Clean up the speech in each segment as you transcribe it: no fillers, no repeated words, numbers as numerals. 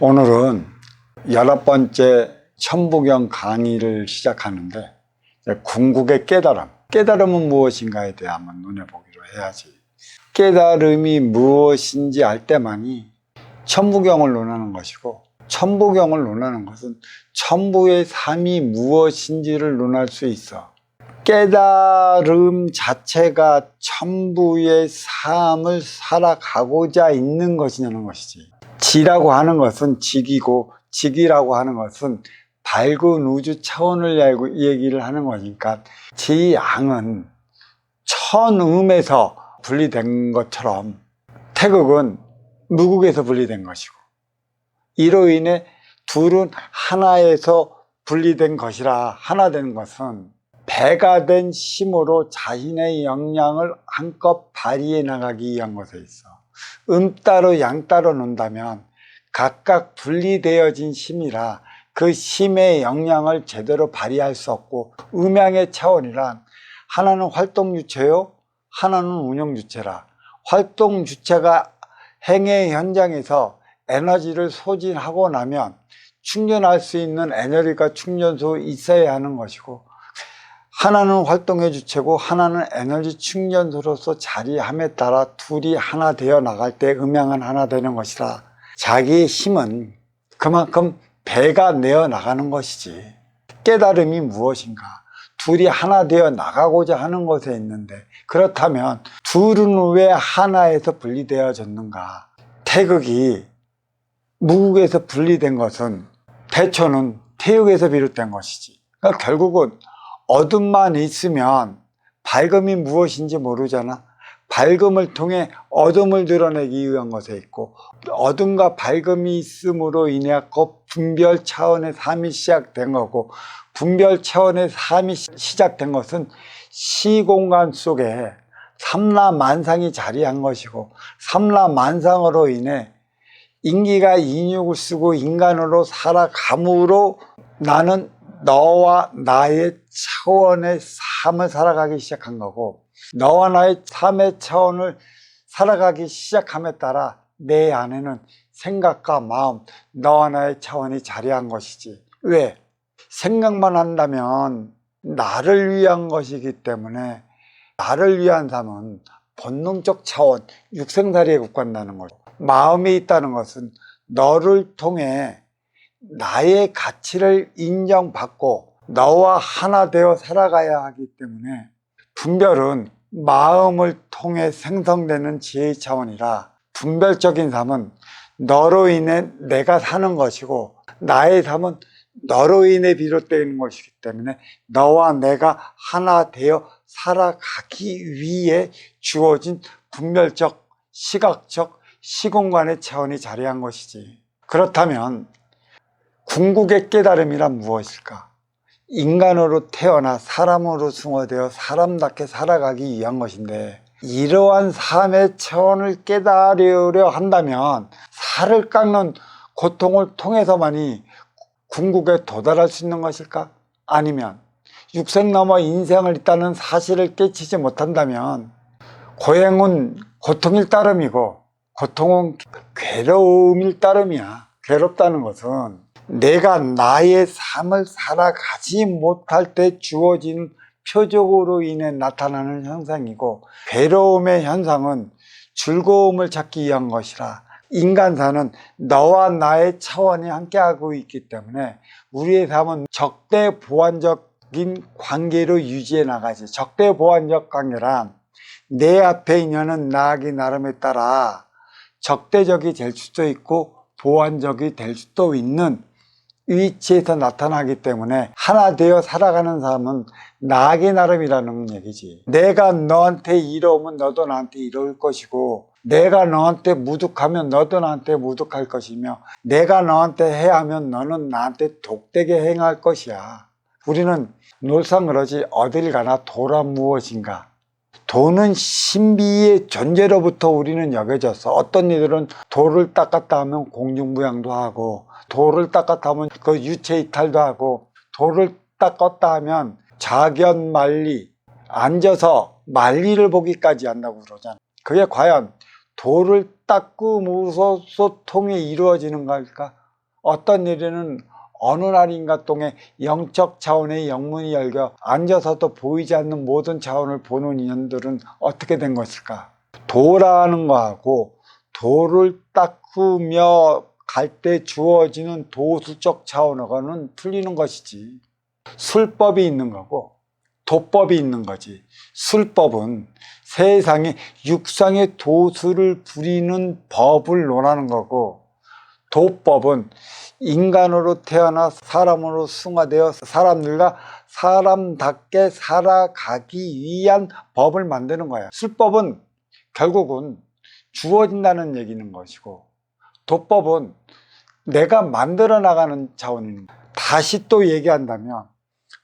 오늘은 11번째 천부경 강의를 시작하는데, 궁극의 깨달음은 무엇인가에 대해 한번 눈에 보기로 해야지. 깨달음이 무엇인지 알 때만이 천부경을 논하는 것이고, 천부경을 논하는 것은 천부의 삶이 무엇인지를 논할 수 있어. 깨달음 자체가 천부의 삶을 살아가고자 있는 것이냐는 것이지. 지라고 하는 것은 직이고, 직이라고 하는 것은 밝은 우주 차원을 얘기를 하는 거니까, 지양은 천음에서 분리된 것처럼 태극은 무극에서 분리된 것이고, 이로 인해 둘은 하나에서 분리된 것이라, 하나 된 것은 배가 된 힘으로 자신의 역량을 한껏 발휘해 나가기 위한 것에 있어. 따로 양 따로 논다면 각각 분리되어진 힘이라 그 힘의 역량을 제대로 발휘할 수 없고, 음양의 차원이란 하나는 활동주체요, 하나는 운영주체라. 활동주체가 행의 현장에서 에너지를 소진하고 나면 충전할 수 있는 에너지가 충전소 있어야 하는 것이고, 하나는 활동의 주체고 하나는 에너지 충전소로서 자리함에 따라 둘이 하나 되어 나갈 때 음양은 하나 되는 것이라. 자기의 힘은 그만큼 배가 내어 나가는 것이지. 깨달음이 무엇인가? 둘이 하나 되어 나가고자 하는 것에 있는데, 그렇다면 둘은 왜 하나에서 분리되어졌는가? 태극이 무극에서 분리된 것은 태초는 태극에서 비롯된 것이지. 그러니까 결국은 어둠만 있으면 밝음이 무엇인지 모르잖아. 밝음을 통해 어둠을 드러내기 위한 것에 있고, 어둠과 밝음이 있음으로 인해 분별 차원의 삶이 시작된 거고, 분별 차원의 삶이 시작된 것은 시공간 속에 삼라만상이 자리한 것이고, 삼라만상으로 인해 인기가 인육을 쓰고 인간으로 살아감으로 나는 너와 나의 차원의 삶을 살아가기 시작한 거고, 너와 나의 삶의 차원을 살아가기 시작함에 따라 내 안에는 생각과 마음, 너와 나의 차원이 자리한 것이지. 왜? 생각만 한다면 나를 위한 것이기 때문에, 나를 위한 삶은 본능적 차원, 육생살이에 국한다는 거죠. 마음이 있다는 것은 너를 통해 나의 가치를 인정받고 너와 하나 되어 살아가야 하기 때문에, 분별은 마음을 통해 생성되는 지혜의 차원이라, 분별적인 삶은 너로 인해 내가 사는 것이고, 나의 삶은 너로 인해 비롯되는 것이기 때문에 너와 내가 하나 되어 살아가기 위해 주어진 분별적, 시각적, 시공간의 차원이 자리한 것이지. 그렇다면 궁극의 깨달음이란 무엇일까? 인간으로 태어나 사람으로 숭어되어 사람답게 살아가기 위한 것인데, 이러한 삶의 차원을 깨달으려 한다면 살을 깎는 고통을 통해서만이 궁극에 도달할 수 있는 것일까? 아니면 육생 넘어 인생을 있다는 사실을 깨치지 못한다면, 고행은 고통일 따름이고 고통은 괴로움일 따름이야. 괴롭다는 것은 내가 나의 삶을 살아가지 못할 때 주어진 표적으로 인해 나타나는 현상이고, 괴로움의 현상은 즐거움을 찾기 위한 것이라. 인간사는 너와 나의 차원이 함께하고 있기 때문에 우리의 삶은 적대보완적인 관계로 유지해 나가지. 적대보완적 관계란 내 앞에 있는 나아기 나름에 따라 적대적이 될 수도 있고 보완적이 될 수도 있는 위치에서 나타나기 때문에, 하나 되어 살아가는 삶은 나아기 나름이라는 얘기지. 내가 너한테 이로우면 너도 나한테 이로울 것이고, 내가 너한테 무득하면 너도 나한테 무득할 것이며, 내가 너한테 해하면 너는 나한테 독되게 행할 것이야. 우리는 늘상 그러지, 어딜 가나 도란 무엇인가? 도는 신비의 존재로부터 우리는 여겨졌어. 어떤 이들은 도를 닦았다 하면 공중부양도 하고, 도를 닦았다 하면 그 유체 이탈도 하고, 도를 닦았다 하면 자견만리, 앉아서 만리를 보기까지 한다고 그러잖아. 그게 과연 도를 닦음으로써 통해 이루어지는 걸까? 어떤 일에는 어느 날인가 동에 영적 차원의 영문이 열려 앉아서도 보이지 않는 모든 차원을 보는 인연들은 어떻게 된 것일까? 도라는 거하고 도를 닦으며 갈 때 주어지는 도수적 차원하고는 틀리는 것이지. 술법이 있는 거고 도법이 있는 거지. 술법은 세상에 육상의 도수를 부리는 법을 논하는 거고, 도법은 인간으로 태어나 사람으로 승화되어 사람들과 사람답게 살아가기 위한 법을 만드는 거야. 술법은 결국은 주어진다는 얘기는 것이고, 도법은 내가 만들어 나가는 차원인 거야. 다시 또 얘기한다면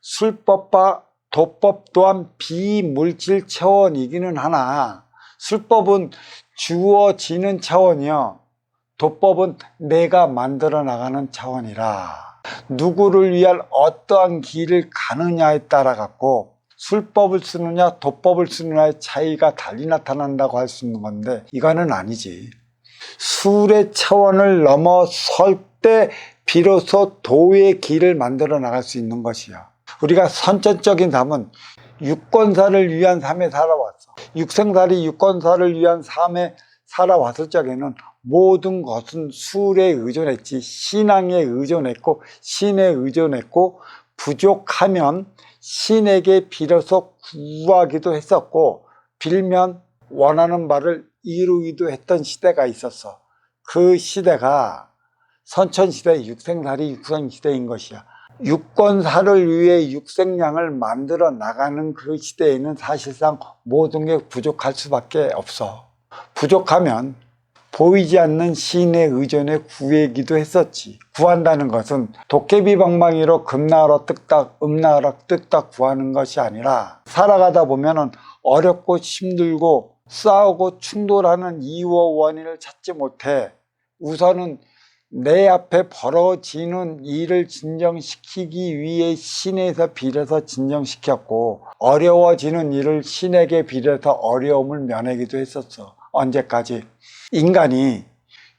술법과 도법 또한 비물질 차원이기는 하나, 술법은 주어지는 차원이요, 도법은 내가 만들어 나가는 차원이라, 누구를 위한 어떠한 길을 가느냐에 따라 갖고 술법을 쓰느냐 도법을 쓰느냐의 차이가 달리 나타난다고 할 수 있는 건데, 이거는 아니지. 술의 차원을 넘어설 때 비로소 도의 길을 만들어 나갈 수 있는 것이야. 우리가 선천적인 삶은 유권사를 위한 삶에 살아왔어. 육생살이 유권사를 위한 삶에 살아왔을 적에는 모든 것은 술에 의존했지, 신앙에 의존했고 신에 의존했고, 부족하면 신에게 빌어서 구하기도 했었고, 빌면 원하는 바를 이루기도 했던 시대가 있었어. 그 시대가 선천시대, 육생살이 육성시대인 것이야. 유권사를 위해 육생량을 만들어 나가는 그 시대에는 사실상 모든 게 부족할 수밖에 없어. 부족하면 보이지 않는 신의 의존에 구하기도 했었지. 구한다는 것은 도깨비 방망이로 금나으로 뚝딱 음나으로 뚝딱 구하는 것이 아니라, 살아가다 보면은 어렵고 힘들고 싸우고 충돌하는 이유와 원인을 찾지 못해 우선은 내 앞에 벌어지는 일을 진정시키기 위해 신에서 빌어서 진정시켰고, 어려워지는 일을 신에게 빌어서 어려움을 면하기도 했었어. 언제까지? 인간이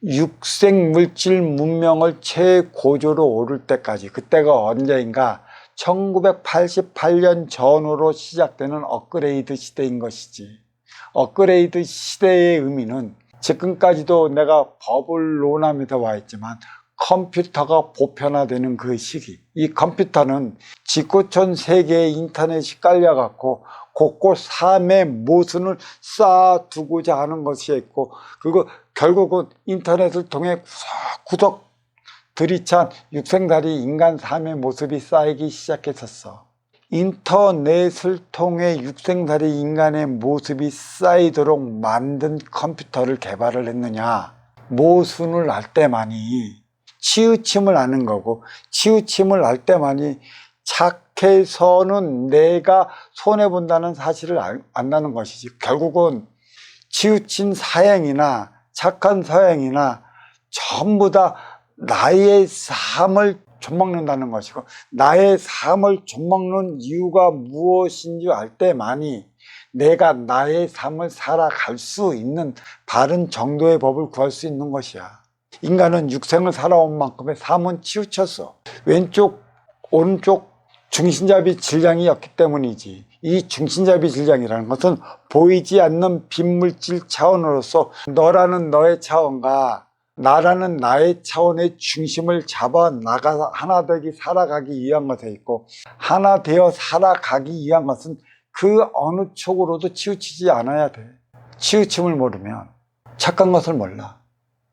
육생 물질 문명을 최고조로 오를 때까지. 그때가 언제인가? 1988년 전후로 시작되는 업그레이드 시대인 것이지. 업그레이드 시대의 의미는 지금까지도 내가 법을 논하면서 와 있지만, 컴퓨터가 보편화되는 그 시기, 이 컴퓨터는 지구촌 세계에 인터넷이 깔려갖고 곳곳 삶의 모순을 쌓아두고자 하는 것이 있고, 그리고 결국은 인터넷을 통해 구석구석 들이찬 육생살이 인간 삶의 모습이 쌓이기 시작했었어. 인터넷을 통해 육생살이 인간의 모습이 쌓이도록 만든 컴퓨터를 개발을 했느냐? 모순을 알 때만이 치우침을 아는 거고, 치우침을 알 때만이 착해서는 내가 손해본다는 사실을 안다는 것이지. 결국은 치우친 사행이나 착한 서행이나 전부 다 나의 삶을 좀먹는다는 것이고, 나의 삶을 좀먹는 이유가 무엇인지 알 때만이 내가 나의 삶을 살아갈 수 있는 바른 정도의 법을 구할 수 있는 것이야. 인간은 육생을 살아온 만큼의 삶은 치우쳤어. 왼쪽 오른쪽 중심잡이 질량이었기 때문이지. 이 중심잡이 질량이라는 것은 보이지 않는 빈물질 차원으로서 너라는 너의 차원과 나라는 나의 차원의 중심을 잡아 나가 하나 되기 살아가기 위한 것에 있고, 하나 되어 살아가기 위한 것은 그 어느 쪽으로도 치우치지 않아야 돼. 치우침을 모르면 착한 것을 몰라.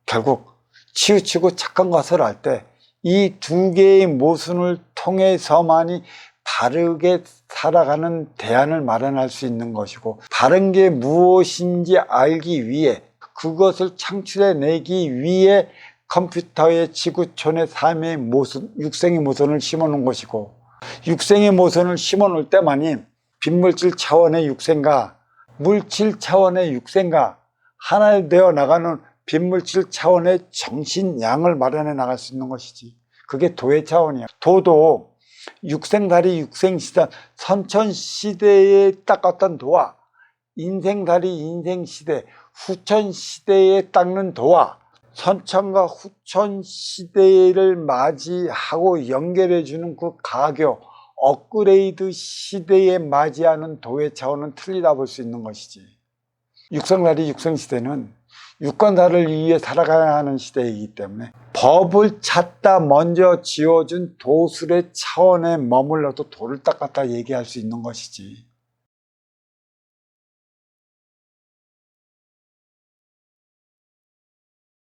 결국 치우치고 착한 것을 알 때 이 두 개의 모순을 통해서만이 바르게 살아가는 대안을 마련할 수 있는 것이고, 바른 게 무엇인지 알기 위해, 그것을 창출해내기 위해 컴퓨터의 지구촌의 삶의 모순, 육생의 모순을 심어놓은 것이고, 육생의 모순을 심어놓을 때만이 빈물질 차원의 육생과 물질 차원의 육생과 하나 되어 나가는 빈물질 차원의 정신양을 마련해 나갈 수 있는 것이지. 그게 도의 차원이야. 도도 육생살이 육생시대, 선천시대에 닦았던 도와 인생살이 인생시대, 후천시대에 닦는 도와 선천과 후천 시대를 맞이하고 연결해주는 그 가교, 업그레이드 시대에 맞이하는 도의 차원은 틀리다 볼 수 있는 것이지. 육성날이 육성시대는 유권자를 위해 살아가야 하는 시대이기 때문에 법을 찾다 먼저 지어준 도술의 차원에 머물러도 도를 닦았다 얘기할 수 있는 것이지.